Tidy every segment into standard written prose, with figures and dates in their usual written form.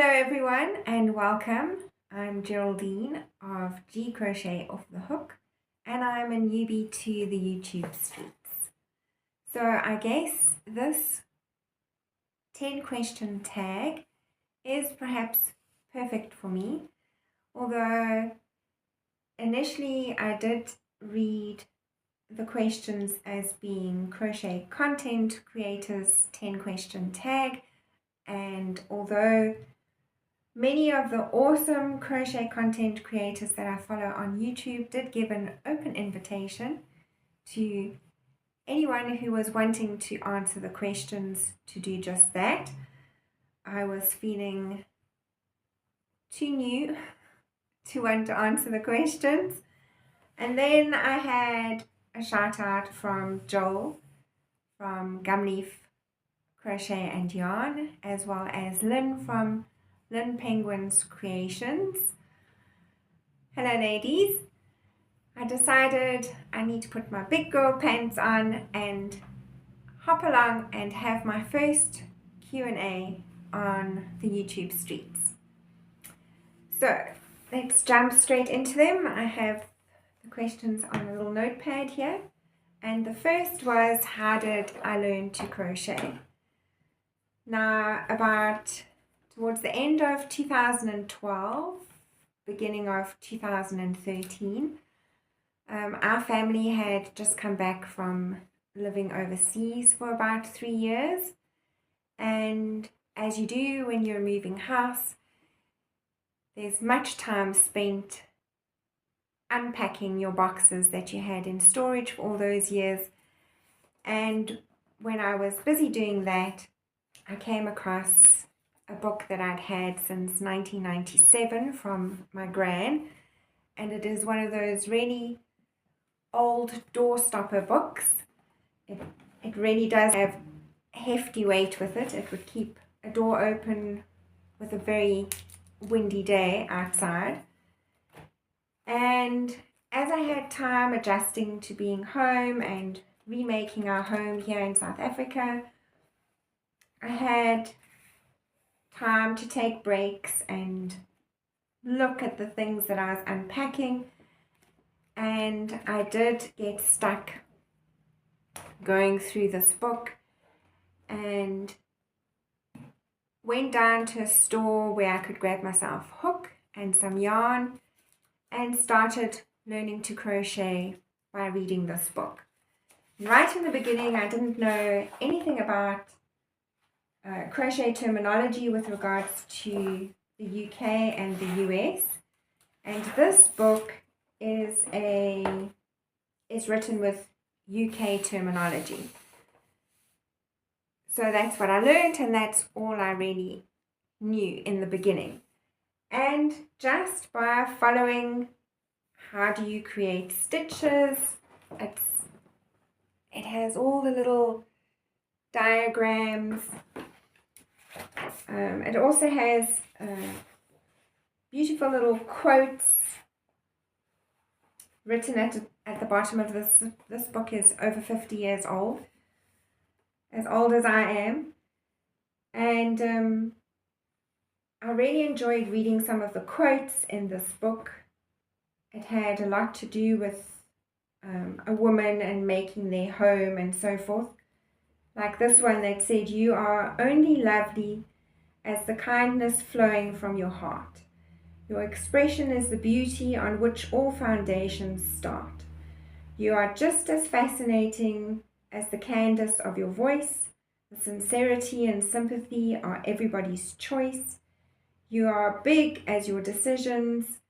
Hello everyone and welcome. I'm Jill Lynn of G Crochet Off the Hook and I'm a newbie to the YouTube streets. So I guess this 10 question tag is perhaps perfect for me, although initially I did read the questions as being Crochet Content Creators 10 question tag, and although many of the awesome crochet content creators that I follow on YouTube did give an open invitation to anyone who was wanting to answer the questions to do just that, I was feeling too new to want to answer the questions. And then I had a shout out from Joel from Gumleaf Crochet and Yarn, as well as Lynn from Lynn Penguin's Creations. Hello ladies. I decided I need to put my big girl pants on and hop along and have my first Q&A on the YouTube streets. So let's jump straight into them. I have the questions on a little notepad here, and the first was, how did I learn to crochet? Now, about towards the end of 2012, beginning of 2013, our family had just come back from living overseas for about 3 years. And as you do when you're moving house, there's much time spent unpacking your boxes that you had in storage for all those years. And when I was busy doing that, I came across a book that I'd had since 1997 from my gran, and it is one of those really old door stopper books. It really does have hefty weight with it. It would keep a door open with a very windy day outside. And as I had time adjusting to being home and remaking our home here in South Africa, I had time to take breaks and look at the things that I was unpacking, and I did get stuck going through this book and went down to a store where I could grab myself a hook and some yarn and started learning to crochet by reading this book. Right in the beginning, I didn't know anything about crochet terminology with regards to the UK and the US, and this book is written with UK terminology. So that's what I learned, and that's all I really knew in the beginning. And just by following how do you create stitches, it has all the little diagrams. It also has beautiful little quotes written at the bottom of this. This book is over 50 years old as I am. And I really enjoyed reading some of the quotes in this book. It had a lot to do with a woman and making their home and so forth. Like this one that said, "You are only lovely as the kindness flowing from your heart. Your expression is the beauty on which all foundations start. You are just as fascinating as the candour of your voice. The sincerity and sympathy are everybody's choice. You are big as your decisions,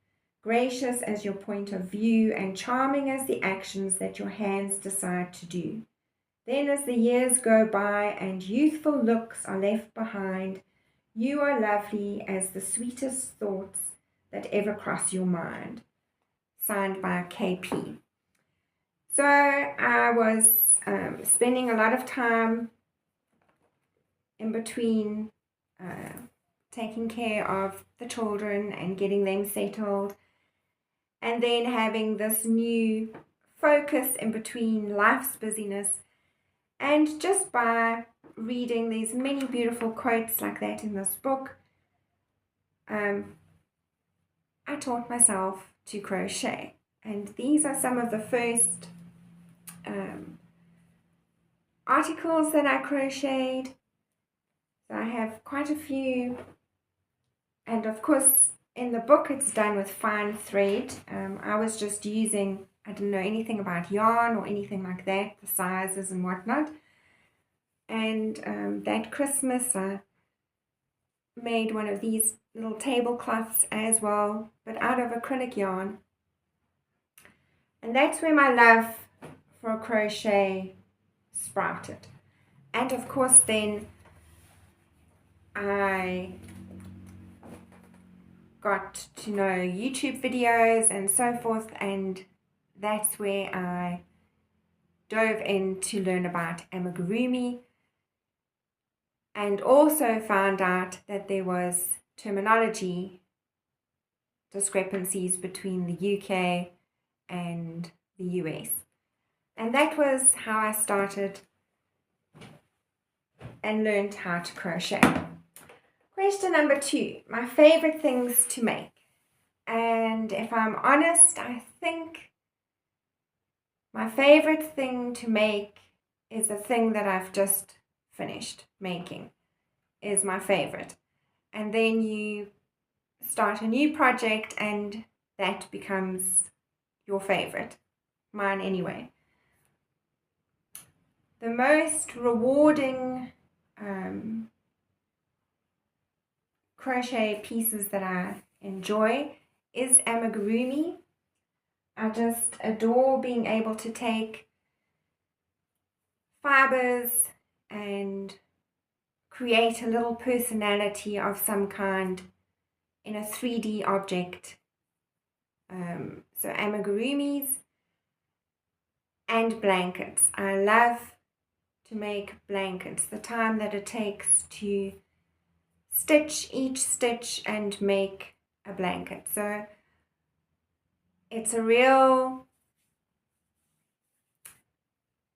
gracious as your point of view, and charming as the actions that your hands decide to do. Then as the years go by and youthful looks are left behind, you are lovely as the sweetest thoughts that ever cross your mind." Signed by KP. So I was spending a lot of time in between taking care of the children and getting them settled, and then having this new focus in between life's busyness. And just by reading these many beautiful quotes like that in this book, I taught myself to crochet, and these are some of the first articles that I crocheted. So I have quite a few, and of course in the book it's done with fine thread. I was just using, I didn't know anything about yarn or anything like that, the sizes and whatnot. And that Christmas I made one of these little tablecloths as well, but out of acrylic yarn. And that's where my love for crochet sprouted. And of course then I got to know YouTube videos and so forth, and that's where I dove in to learn about amigurumi, and also found out that there was terminology discrepancies between the UK and the US. And that was how I started and learned how to crochet. Question number 2, my favorite things to make. And if I'm honest, I think my favorite thing to make is the thing that I've just finished making, is my favorite. And then you start a new project and that becomes your favorite. Mine anyway. The most rewarding crochet pieces that I enjoy is amigurumi. I just adore being able to take fibers and create a little personality of some kind in a 3D object. So amigurumis and blankets. I love to make blankets. The time that it takes to stitch each stitch and make a blanket. So it's a real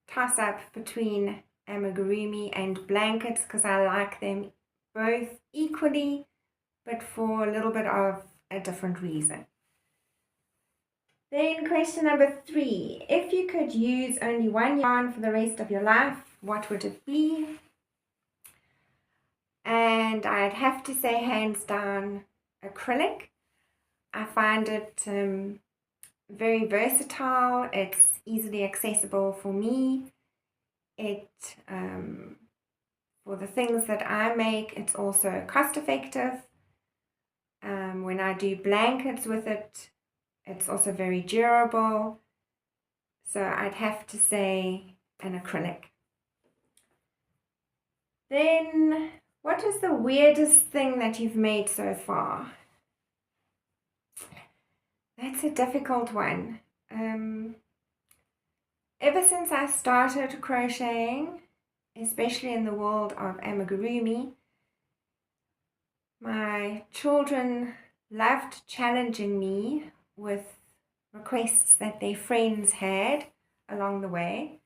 toss-up between amigurumi and blankets because I like them both equally, but for a little bit of a different reason. Then question number 3, if you could use only one yarn for the rest of your life, what would it be? And I'd have to say hands down acrylic. I find it very versatile. It's easily accessible for me. It for the things that I make, it's also cost effective. When I do blankets with it, it's also very durable. So I'd have to say an acrylic. Then, what is the weirdest thing that you've made so far? That's a difficult one. Ever since I started crocheting, especially in the world of amigurumi, my children loved challenging me with requests that their friends had along the way.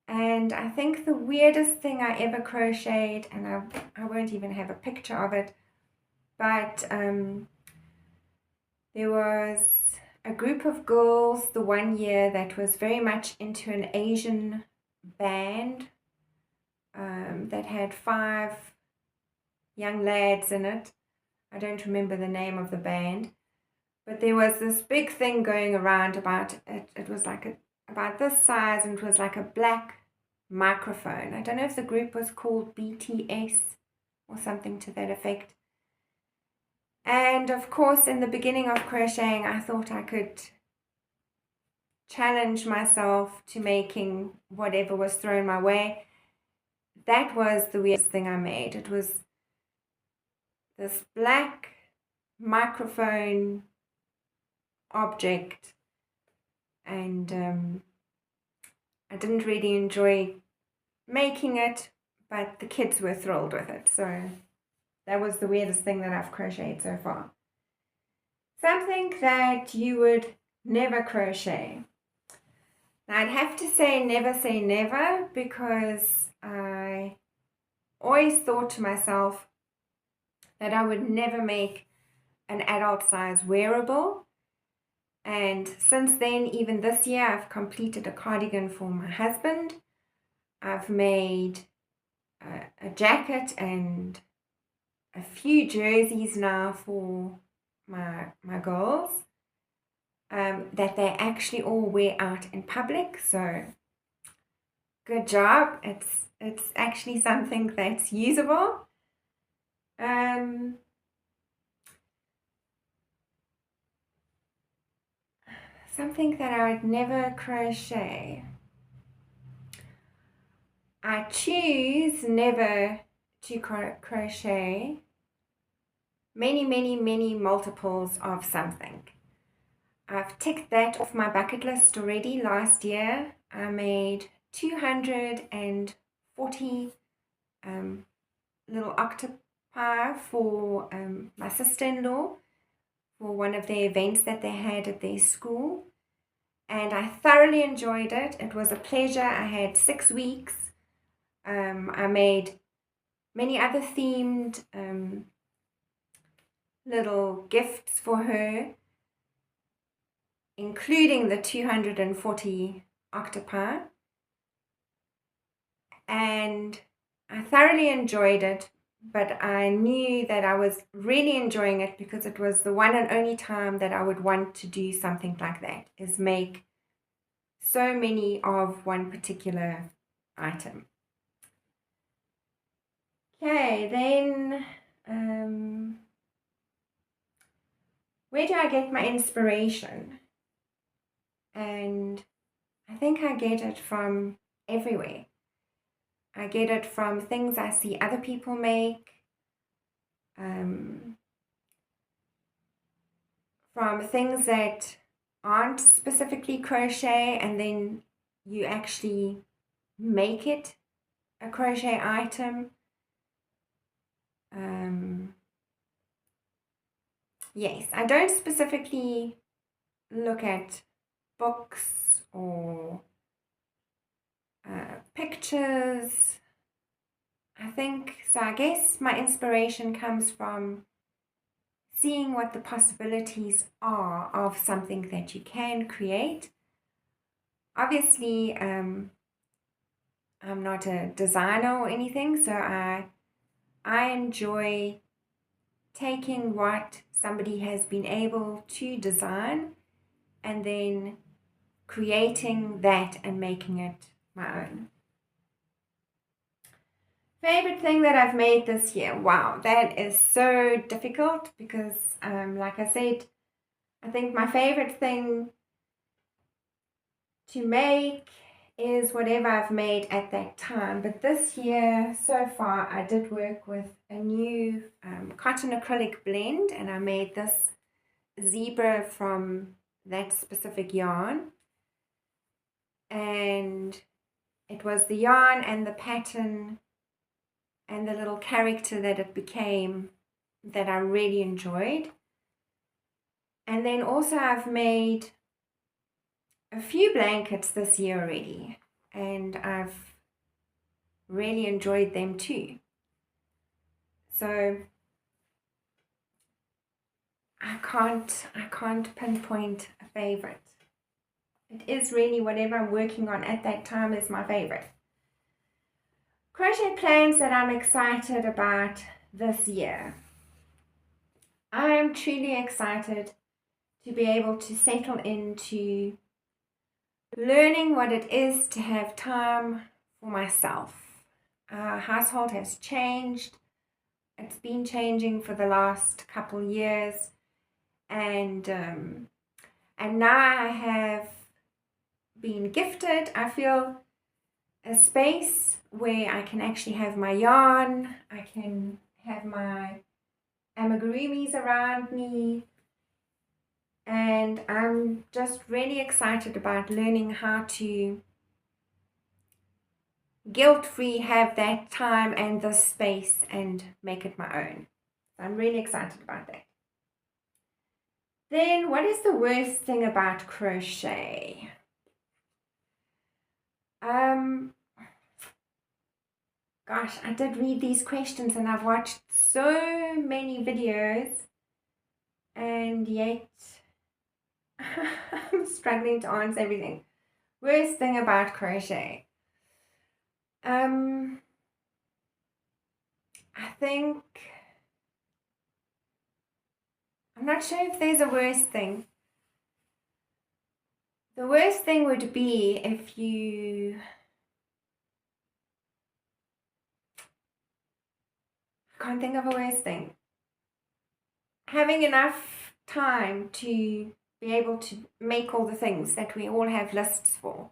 And I think the weirdest thing I ever crocheted, and I won't even have a picture of it, but there was a group of girls the one year that was very much into an Asian band that had 5 young lads in it. I don't remember the name of the band, but there was this big thing going around about it. It was like about this size, and it was like a black microphone. I don't know if the group was called BTS or something to that effect. And of course, in the beginning of crocheting, I thought I could challenge myself to making whatever was thrown my way. That was the weirdest thing I made. It was this black microphone object, and I didn't really enjoy making it, but the kids were thrilled with it. So that was the weirdest thing that I've crocheted so far. Something that you would never crochet. Now I'd have to say never, because I always thought to myself that I would never make an adult size wearable. And since then, even this year, I've completed a cardigan for my husband. I've made a jacket and a few jerseys now for my girls that they actually all wear out in public. So good job. It's actually something that's usable. Something that I would never crochet. I choose never to crochet many multiples of something. I've ticked that off my bucket list already. Last year I made 240 little octopi for my sister-in-law for one of the events that they had at their school, and I thoroughly enjoyed it. It was a pleasure. I had 6 weeks. I made many other themed little gifts for her, including the 240 octopi, and I thoroughly enjoyed it. But I knew that I was really enjoying it because it was the one and only time that I would want to do something like that, is make so many of one particular item. Okay, then where do I get my inspiration? And I think I get it from everywhere. I get it from things I see other people make, from things that aren't specifically crochet, and then you actually make it a crochet item. Yes, I don't specifically look at books or pictures. I think so. I guess my inspiration comes from seeing what the possibilities are of something that you can create. Obviously, I'm not a designer or anything, so I enjoy taking what somebody has been able to design and then creating that and making it my own. Favorite thing that I've made this year. Wow, that is so difficult because, like I said, I think my favorite thing to make is whatever I've made at that time. But this year, so far, I did work with a new cotton acrylic blend, and I made this zebra from that specific yarn. And it was the yarn and the pattern and the little character that it became that I really enjoyed. And then also I've made a few blankets this year already, and I've really enjoyed them too. So I can't pinpoint a favorite. It is really whatever I'm working on at that time is my favorite. Crochet plans that I'm excited about this year. I am truly excited to be able to settle into learning what it is to have time for myself. Our household has changed. It's been changing for the last couple years, and now I have been gifted, I feel, a space where I can actually have my yarn, I can have my amigurumis around me, and I'm just really excited about learning how to guilt-free have that time and the space and make it my own. I'm really excited about that. Then, what is the worst thing about crochet? Gosh, I did read these questions and I've watched so many videos and yet I'm struggling to answer everything. Worst thing about crochet. I think, I'm not sure if there's a worst thing. The worst thing would be if you, I can't think of a worst thing. Having enough time to be able to make all the things that we all have lists for.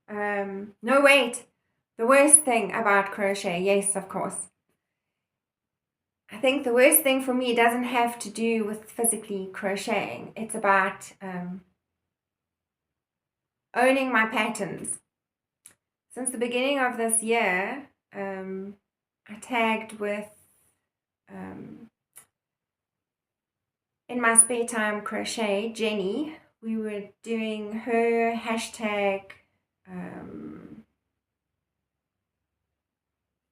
No, wait. The worst thing about crochet, yes, of course. I think the worst thing for me doesn't have to do with physically crocheting. It's about owning my patterns. Since the beginning of this year, I tagged with, in my spare time crochet, Jenny. We were doing her hashtag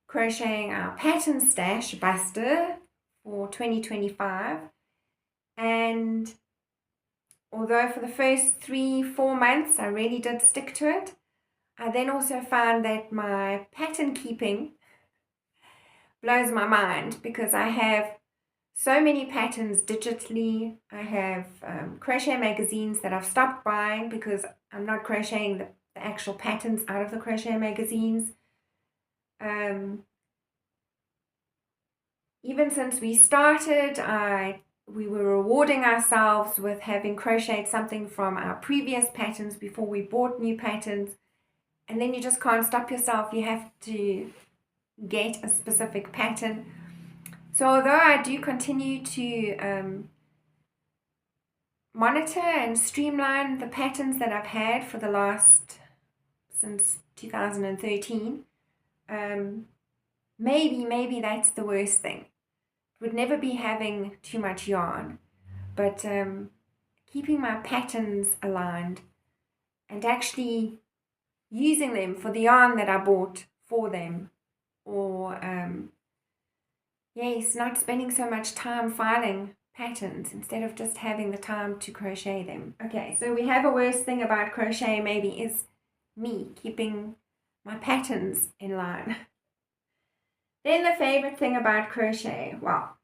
crocheting our pattern stash buster for 2025, and although for the first 3-4 months I really did stick to it, I then also found that my pattern keeping blows my mind because I have so many patterns digitally. I have crochet magazines that I've stopped buying because I'm not crocheting the actual patterns out of the crochet magazines. Even since we started, we were rewarding ourselves with having crocheted something from our previous patterns before we bought new patterns. And then you just can't stop yourself. You have to get a specific pattern. So although I do continue to monitor and streamline the patterns that I've had for the last, since 2013, maybe that's the worst thing. It would never be having too much yarn, but keeping my patterns aligned and actually using them for the yarn that I bought for them, or yes, not spending so much time filing patterns instead of just having the time to crochet them. Okay, so we have a worst thing about crochet maybe is me keeping my patterns in line. Then the favorite thing about crochet. Well,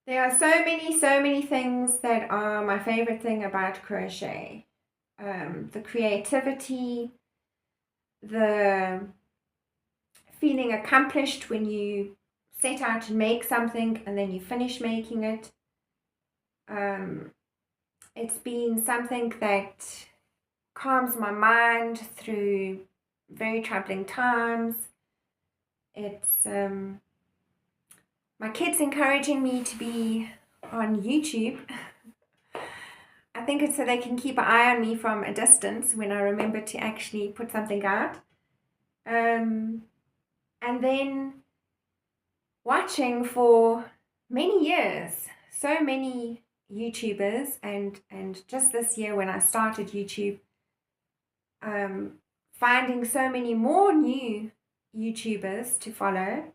there are so many things that are my favorite thing about crochet. The creativity, the feeling accomplished when you set out to make something and then you finish making it. It's been something that calms my mind through very troubling times. It's my kids encouraging me to be on YouTube. I think it's so they can keep an eye on me from a distance when I remember to actually put something out. And then watching for many years so many YouTubers, and just this year when I started YouTube, finding so many more new YouTubers to follow,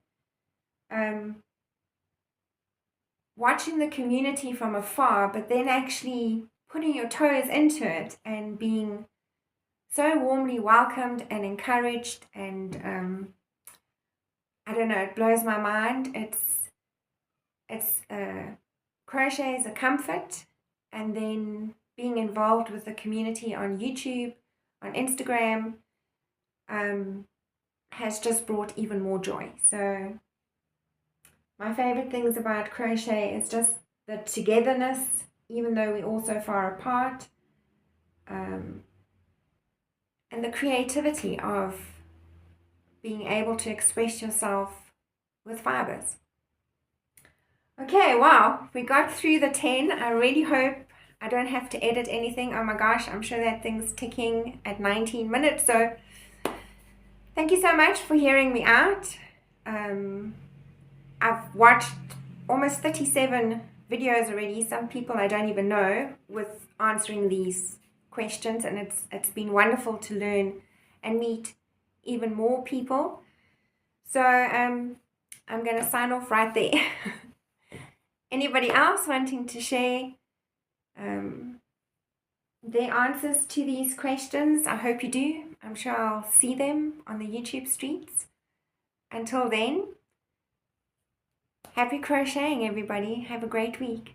watching the community from afar, but then actually putting your toes into it and being so warmly welcomed and encouraged, and I don't know, it blows my mind. It's crochet is a comfort, and then being involved with the community on YouTube, on Instagram, has just brought even more joy. So my favorite things about crochet is just the togetherness, even though we're all so far apart, and the creativity of being able to express yourself with fibers. Okay, wow, we got through the 10. I really hope I don't have to edit anything. Oh my gosh, I'm sure that thing's ticking at 19 minutes. So thank you so much for hearing me out. I've watched almost 37 videos already. Some people I don't even know with answering these questions, and it's been wonderful to learn and meet even more people. So I'm going to sign off right there. Anybody else wanting to share their answers to these questions? I hope you do. I'm sure I'll see them on the YouTube streets. Until then, happy crocheting, everybody. Have a great week.